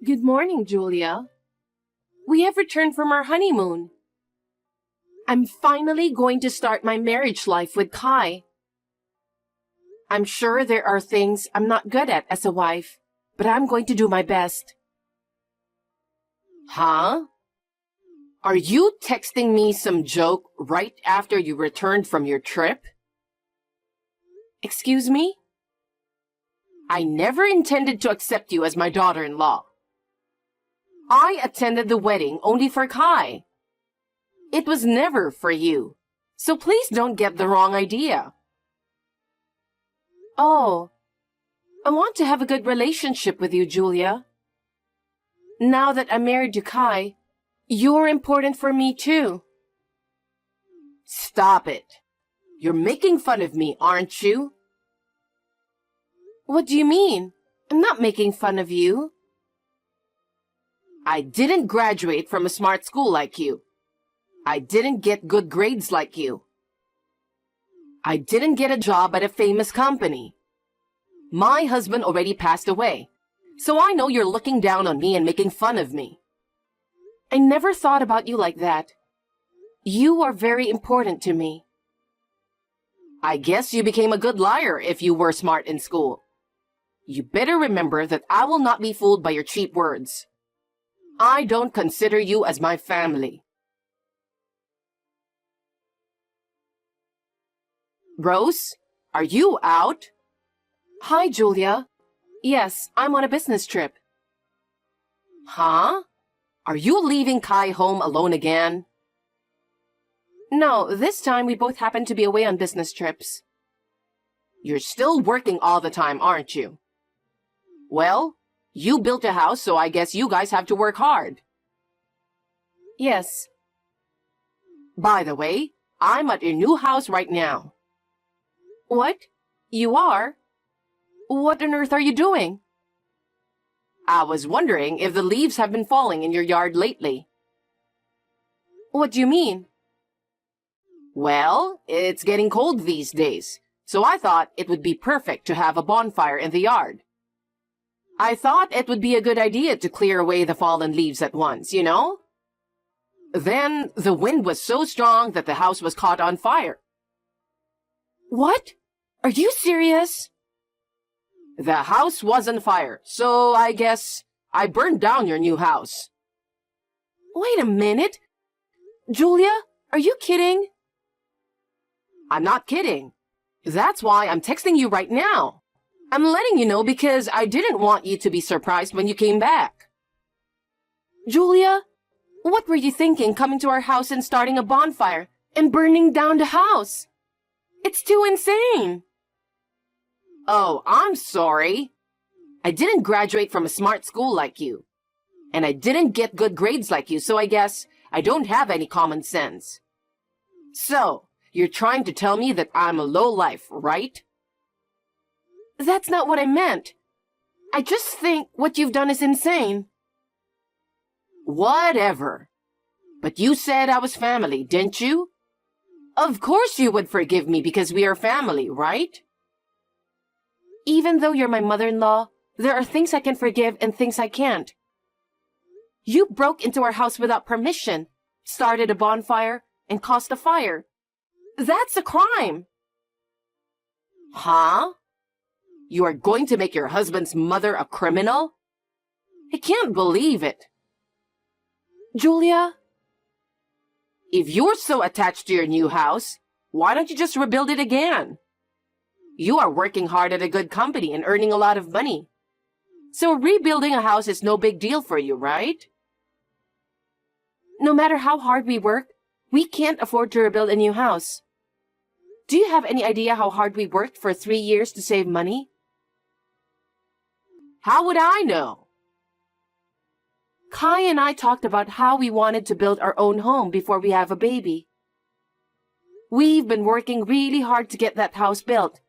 Good morning, Julia. We have returned from our honeymoon. I'm finally going to start my marriage life with Kai. I'm sure there are things I'm not good at as a wife, but I'm going to do my best. Huh? Are you texting me some joke right after you returned from your trip? Excuse me? I never intended to accept you as my daughter-in-law. I attended the wedding only for Kai. It was never for you, so please don't get the wrong idea. Oh, I want to have a good relationship with you, Julia. Now that I'm married to Kai, you're important for me too. Stop it. You're making fun of me, aren't you? What do you mean? I'm not making fun of you. I didn't graduate from a smart school like you. I didn't get good grades like you. I didn't get a job at a famous company. My husband already passed away, so I know you're looking down on me and making fun of me. I never thought about you like that. You are very important to me. I guess you became a good liar if you were smart in school. You better remember that I will not be fooled by your cheap words. I don't consider you as my family. Rose, are you out? Hi, Julia. Yes, I'm on a business trip. Huh? Are you leaving Kai home alone again? No, this time we both happen to be away on business trips. You're still working all the time, aren't you? Well, you built a house, so I guess you guys have to work hard. Yes. By the way, I'm at your new house right now. What? You are? What on earth are you doing? I was wondering if the leaves have been falling in your yard lately. What do you mean? Well, it's getting cold these days, so I thought it would be perfect to have a bonfire in the yard. I thought it would be a good idea to clear away the fallen leaves at once, you know? Then the wind was so strong that the house was caught on fire. What? Are you serious? The house was on fire, so I guess I burned down your new house. Wait a minute. Julia, are you kidding? I'm not kidding. That's why I'm texting you right now. I'm letting you know because I didn't want you to be surprised when you came back. Julia, what were you thinking coming to our house and starting a bonfire and burning down the house? It's too insane. Oh, I'm sorry. I didn't graduate from a smart school like you. And I didn't get good grades like you, so I guess I don't have any common sense. So, you're trying to tell me that I'm a lowlife, right? That's not what I meant. I just think what you've done is insane. Whatever. But you said I was family, didn't you? Of course you would forgive me because we are family, right? Even though you're my mother-in-law, there are things I can forgive and things I can't. You broke into our house without permission, started a bonfire, and caused a fire. That's a crime. Huh? You are going to make your husband's mother a criminal? I can't believe it. Julia? If you're so attached to your new house, why don't you just rebuild it again? You are working hard at a good company and earning a lot of money. So rebuilding a house is no big deal for you, right? No matter how hard we work, we can't afford to rebuild a new house. Do you have any idea how hard we worked for 3 years to save money? How would I know? Kai and I talked about how we wanted to build our own home before we have a baby. We've been working really hard to get that house built.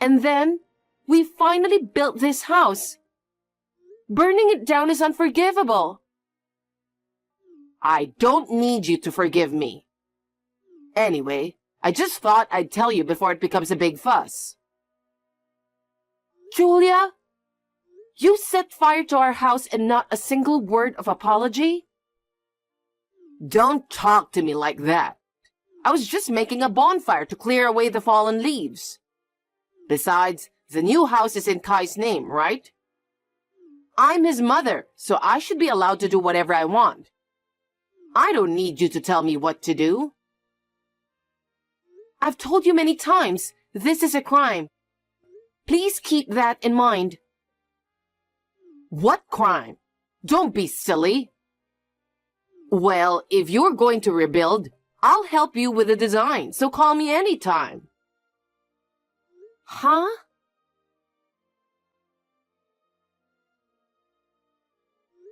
And then, we finally built this house. Burning it down is unforgivable. I don't need you to forgive me. Anyway, I just thought I'd tell you before it becomes a big fuss. Julia? You set fire to our house and not a single word of apology? Don't talk to me like that. I was just making a bonfire to clear away the fallen leaves. Besides, the new house is in Kai's name, right? I'm his mother, so I should be allowed to do whatever I want. I don't need you to tell me what to do. I've told you many times, this is a crime. Please keep that in mind. What crime? Don't be silly. Well, if you're going to rebuild, I'll help you with the design, so call me anytime. Huh?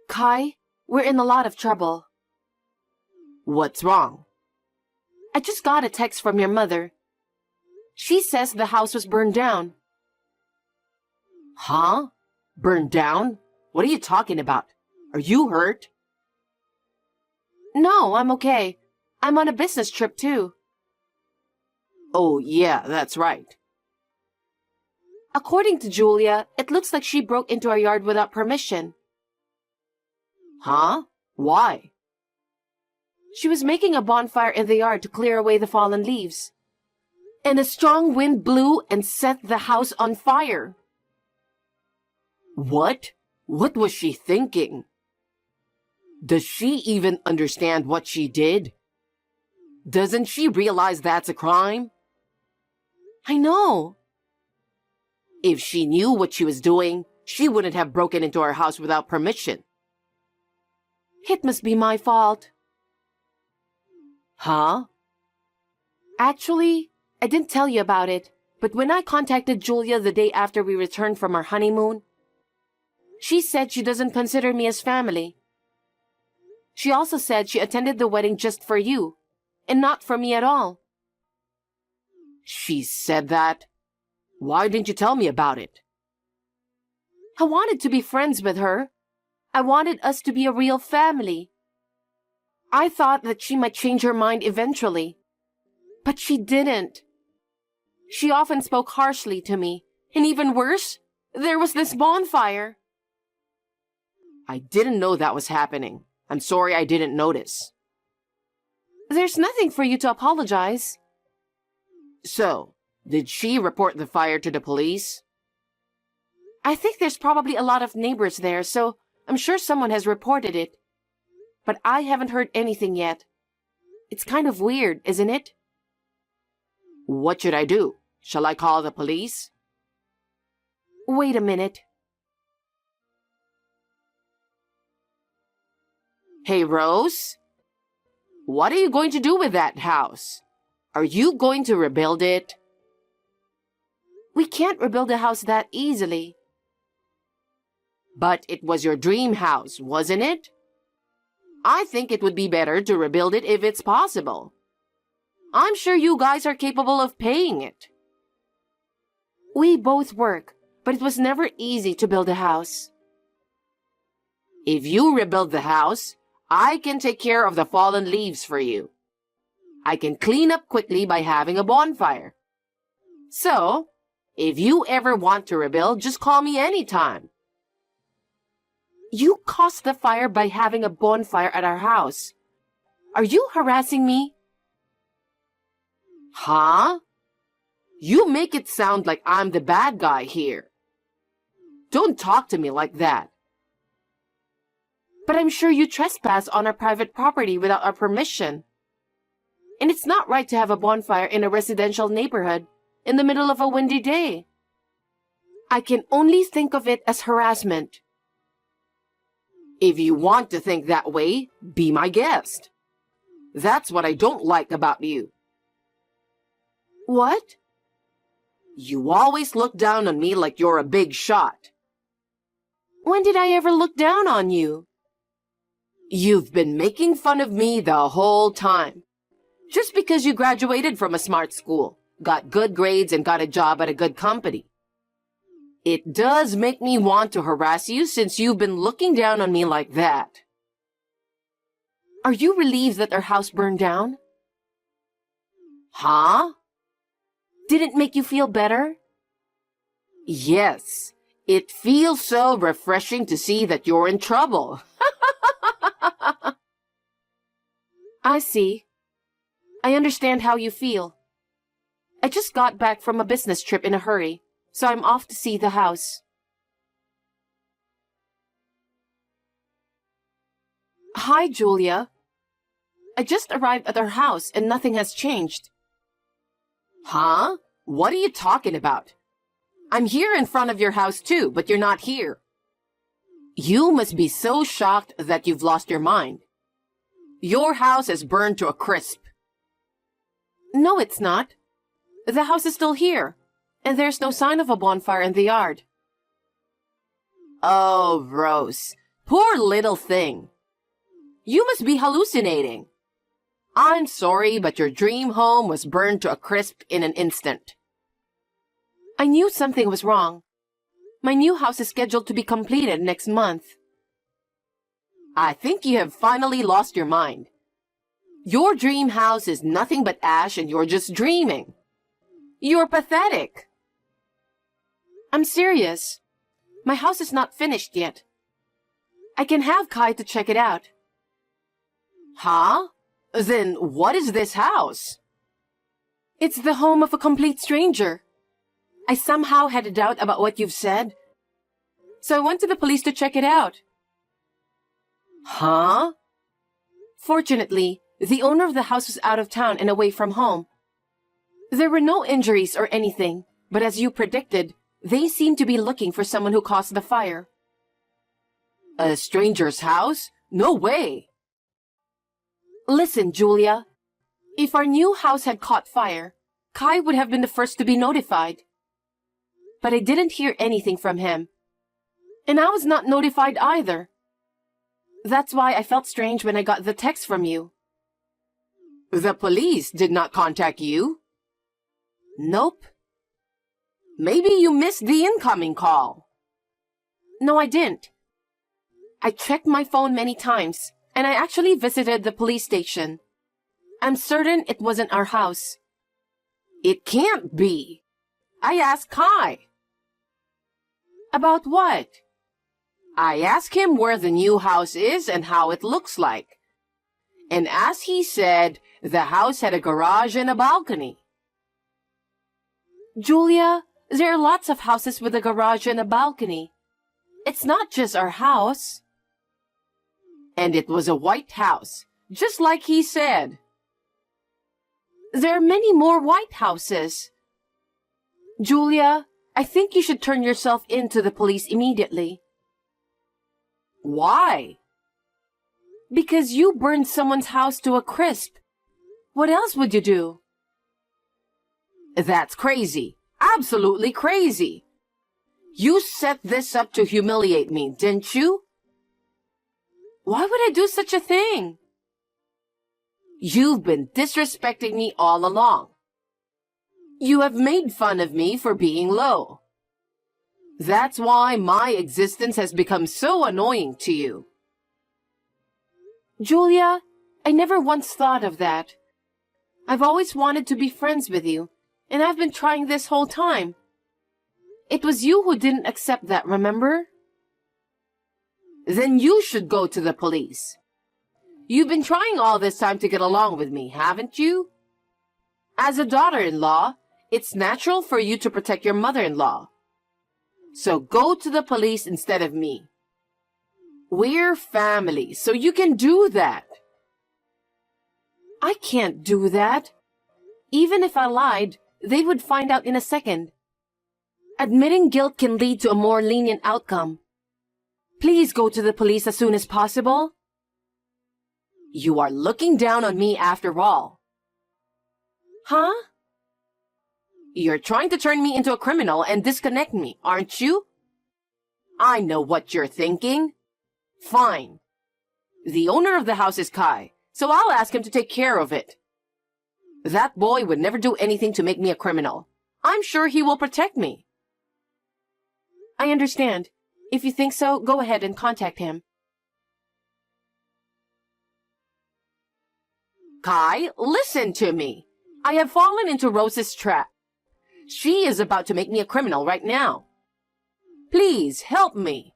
Kai, we're in a lot of trouble. What's wrong? I just got a text from your mother. She says the house was burned down. Huh? Burned down? What are you talking about? Are you hurt? No, I'm okay. I'm on a business trip too. Oh, yeah, that's right. According to Julia, it looks like she broke into our yard without permission. Huh? Why? She was making a bonfire in the yard to clear away the fallen leaves. And a strong wind blew and set the house on fire. What? What was she thinking? Does she even understand what she did? Doesn't she realize that's a crime? I know. If she knew what she was doing, she wouldn't have broken into our house without permission. It must be my fault. Huh? Actually, I didn't tell you about it, but when I contacted Julia the day after we returned from our honeymoon, she said she doesn't consider me as family. She also said she attended the wedding just for you, and not for me at all. She said that? Why didn't you tell me about it? I wanted to be friends with her. I wanted us to be a real family. I thought that she might change her mind eventually. But she didn't. She often spoke harshly to me, and even worse, there was this bonfire. I didn't know that was happening. I'm sorry I didn't notice. There's nothing for you to apologize. So, did she report the fire to the police? I think there's probably a lot of neighbors there, so I'm sure someone has reported it. But I haven't heard anything yet. It's kind of weird, isn't it? What should I do? Shall I call the police? Wait a minute. Hey, Rose? What are you going to do with that house? Are you going to rebuild it? We can't rebuild a house that easily. But it was your dream house, wasn't it? I think it would be better to rebuild it if it's possible. I'm sure you guys are capable of paying it. We both work, but it was never easy to build a house. If you rebuild the house, I can take care of the fallen leaves for you. I can clean up quickly by having a bonfire. So, if you ever want to rebuild, just call me anytime. You caused the fire by having a bonfire at our house. Are you harassing me? Huh? You make it sound like I'm the bad guy here. Don't talk to me like that. But I'm sure you trespass on our private property without our permission. And it's not right to have a bonfire in a residential neighborhood in the middle of a windy day. I can only think of it as harassment. If you want to think that way, be my guest. That's what I don't like about you. What? You always look down on me like you're a big shot. When did I ever look down on you? You've been making fun of me the whole time. Just because you graduated from a smart school, got good grades, and got a job at a good company. It does make me want to harass you since you've been looking down on me like that. Are you relieved that our house burned down? Huh? Did it make you feel better? Yes, It feels so refreshing to see that you're in trouble. I see. I understand how you feel. I just got back from a business trip in a hurry, so I'm off to see the house. Hi, Julia. I just arrived at our house and nothing has changed. Huh? What are you talking about? I'm here in front of your house too, but you're not here. You must be so shocked that you've lost your mind. Your house is burned to a crisp. No, it's not. The house is still here, and there's no sign of a bonfire in the yard. Oh, Rose, poor little thing. You must be hallucinating. I'm sorry, but your dream home was burned to a crisp in an instant. I knew something was wrong. My new house is scheduled to be completed next month. I think you have finally lost your mind. Your dream house is nothing but ash and you're just dreaming. You're pathetic. I'm serious. My house is not finished yet. I can have Kai to check it out. Huh? Then what is this house? It's the home of a complete stranger. I somehow had a doubt about what you've said, so I went to the police to check it out. Huh? Fortunately, the owner of the house was out of town and away from home. There were no injuries or anything, but as you predicted, they seemed to be looking for someone who caused the fire. A stranger's house? No way! Listen, Julia. If our new house had caught fire, Kai would have been the first to be notified. But I didn't hear anything from him. And I was not notified either. That's why I felt strange when I got the text from you. The police did not contact you? Nope. Maybe you missed the incoming call. No, I didn't. I checked my phone many times, and I actually visited the police station. I'm certain it wasn't our house. It can't be. I asked Kai. About what? I asked him where the new house is and how it looks like. And as he said, the house had a garage and a balcony. Julia, there are lots of houses with a garage and a balcony. It's not just our house. And it was a white house, just like he said. There are many more white houses. Julia, I think you should turn yourself in to the police immediately. Why? Because you burned someone's house to a crisp. What else would you do? That's crazy. Absolutely crazy. You set this up to humiliate me, didn't you? Why would I do such a thing? You've been disrespecting me all along. You have made fun of me for being low. That's why my existence has become so annoying to you. Julia, I never once thought of that. I've always wanted to be friends with you, and I've been trying this whole time. It was you who didn't accept that, remember? Then you should go to the police. You've been trying all this time to get along with me, haven't you? As a daughter-in-law, it's natural for you to protect your mother-in-law. So go to the police instead of me. We're family, so you can do that. I can't do that. Even if I lied, they would find out in a second. Admitting guilt can lead to a more lenient outcome. Please go to the police as soon as possible. You are looking down on me after all. Huh? You're trying to turn me into a criminal and disconnect me, aren't you? I know what you're thinking. Fine. The owner of the house is Kai, so I'll ask him to take care of it. That boy would never do anything to make me a criminal. I'm sure he will protect me. I understand. If you think so, go ahead and contact him. Kai, listen to me. I have fallen into Rose's trap. She is about to make me a criminal right now. Please help me."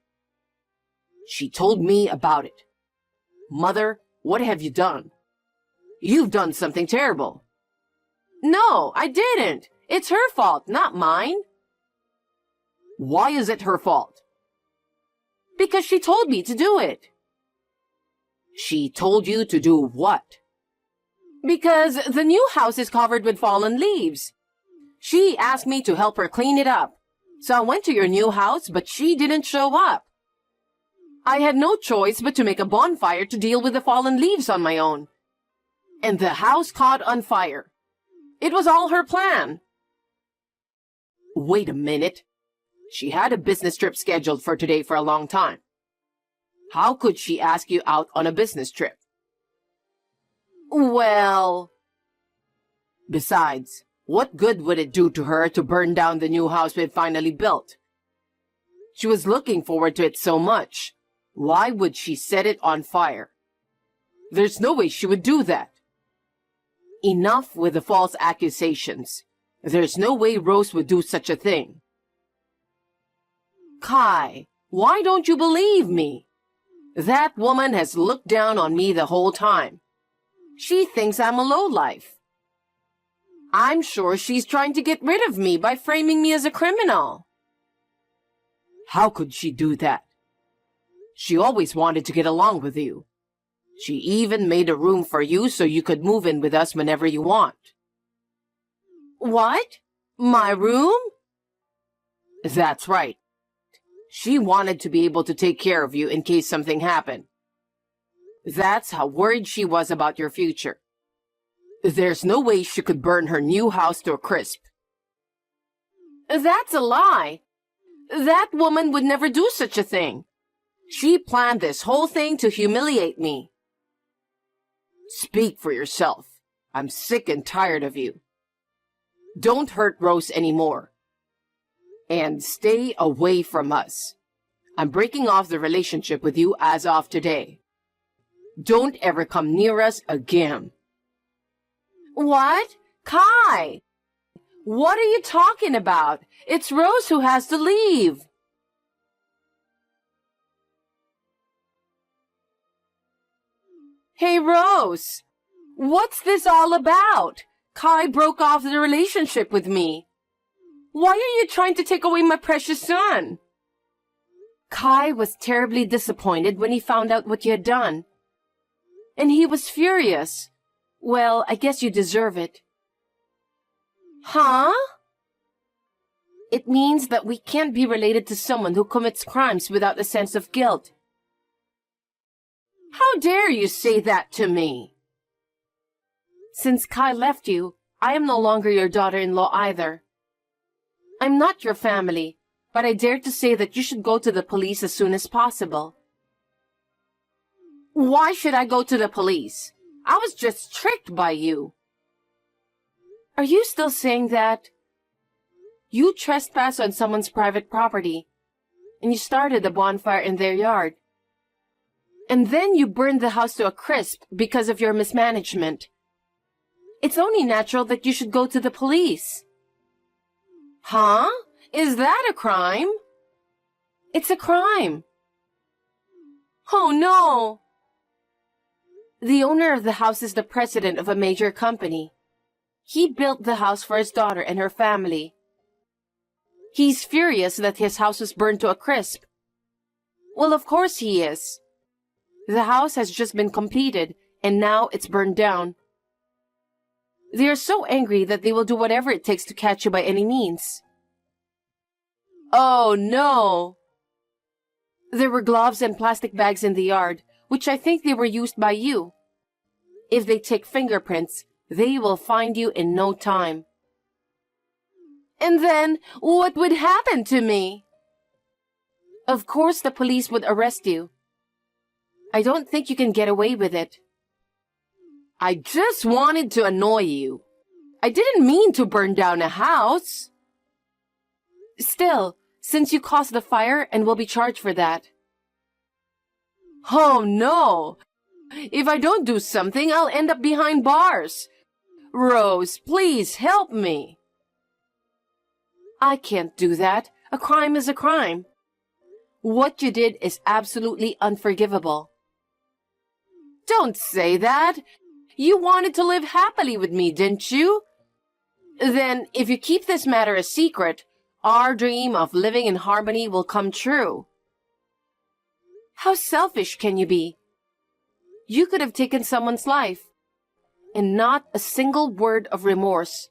She told me about it. "Mother, what have you done?" "You've done something terrible." "No, I didn't. It's her fault, not mine." "Why is it her fault?" "Because she told me to do it." "She told you to do what?" "Because the new house is covered with fallen leaves. She asked me to help her clean it up. So I went to your new house, but she didn't show up. I had no choice but to make a bonfire to deal with the fallen leaves on my own. And the house caught on fire. It was all her plan." "Wait a minute. She had a business trip scheduled for today for a long time. How could she ask you out on a business trip?" "Well..." "Besides, what good would it do to her to burn down the new house we've finally built? She was looking forward to it so much. Why would she set it on fire? There's no way she would do that." "Enough with the false accusations. There's no way Rose would do such a thing." "Kai, why don't you believe me? That woman has looked down on me the whole time. She thinks I'm a lowlife. I'm sure she's trying to get rid of me by framing me as a criminal." "How could she do that? She always wanted to get along with you. She even made a room for you so you could move in with us whenever you want." "What? My room?" "That's right. She wanted to be able to take care of you in case something happened. That's how worried she was about your future. There's no way she could burn her new house to a crisp." "That's a lie. That woman would never do such a thing. She planned this whole thing to humiliate me." "Speak for yourself. I'm sick and tired of you. Don't hurt Rose anymore. And stay away from us. I'm breaking off the relationship with you as of today. Don't ever come near us again." "What? Kai! What are you talking about? It's Rose who has to leave." "Hey, Rose! What's this all about? Kai broke off the relationship with me. Why are you trying to take away my precious son?" "Kai was terribly disappointed when he found out what you had done. And he was furious. Well, I guess you deserve it." "Huh?" "It means that we can't be related to someone who commits crimes without a sense of guilt." "How dare you say that to me?" "Since Kai left you, I am no longer your daughter-in-law either. I'm not your family, but I dare to say that you should go to the police as soon as possible." "Why should I go to the police? I was just tricked by you." "Are you still saying that? You trespassed on someone's private property, and you started a bonfire in their yard. And then you burned the house to a crisp because of your mismanagement. It's only natural that you should go to the police." "Huh? Is that a crime?" "It's a crime." "Oh, no." "The owner of the house is the president of a major company. He built the house for his daughter and her family. He's furious that his house was burned to a crisp." "Well, of course he is. The house has just been completed, and now it's burned down. They are so angry that they will do whatever it takes to catch you by any means." "Oh, no." "There were gloves and plastic bags in the yard, which I think they were used by you. If they take fingerprints, they will find you in no time." "And then, what would happen to me?" "Of course the police would arrest you. I don't think you can get away with it." "I just wanted to annoy you. I didn't mean to burn down a house." "Still, since you caused the fire and will be charged for that." "Oh, no. If I don't do something, I'll end up behind bars. Rose, please help me." "I can't do that. A crime is a crime. What you did is absolutely unforgivable. Don't say that. You wanted to live happily with me, didn't you? Then, if you keep this matter a secret, our dream of living in harmony will come true. How selfish can you be? You could have taken someone's life, and not a single word of remorse.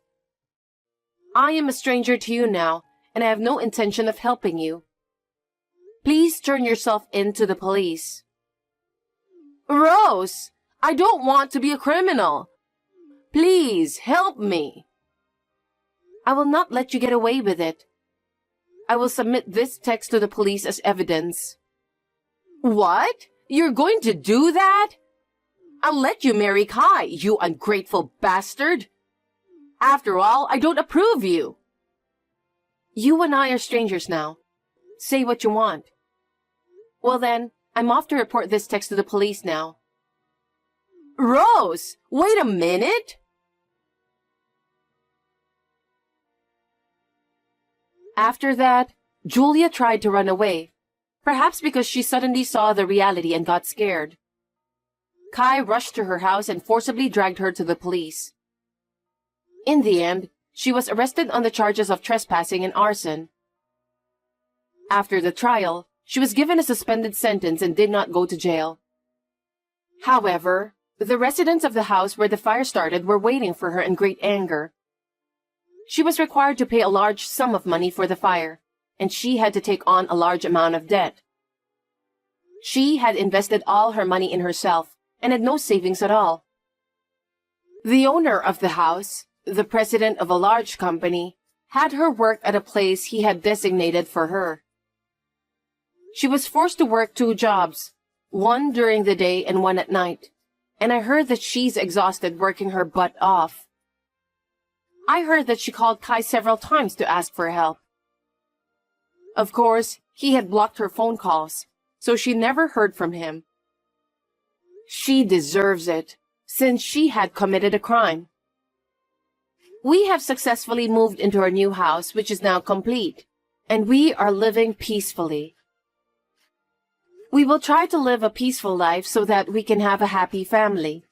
I am a stranger to you now, and I have no intention of helping you. Please turn yourself in to the police. Rose, I don't want to be a criminal. Please help me. I will not let you get away with it. I will submit this text to the police as evidence. What? You're going to do that? I'll let you marry Kai, you ungrateful bastard. After all, I don't approve you. You and I are strangers now. Say what you want. Well then, I'm off to report this text to the police now. Rose, wait a minute. After that, Julia tried to run away, perhaps because she suddenly saw the reality and got scared. Kai rushed to her house and forcibly dragged her to the police. In the end, she was arrested on the charges of trespassing and arson. After the trial, she was given a suspended sentence and did not go to jail. However, the residents of the house where the fire started were waiting for her in great anger. She was required to pay a large sum of money for the fire, and she had to take on a large amount of debt. She had invested all her money in herself and had no savings at all. The owner of the house, the president of a large company, had her work at a place he had designated for her. She was forced to work 2 jobs, one during the day and one at night, and I heard that she's exhausted working her butt off. I heard that she called Kai several times to ask for help. Of course, he had blocked her phone calls, so she never heard from him. She deserves it, since she had committed a crime. We have successfully moved into our new house, which is now complete, and we are living peacefully. We will try to live a peaceful life so that we can have a happy family.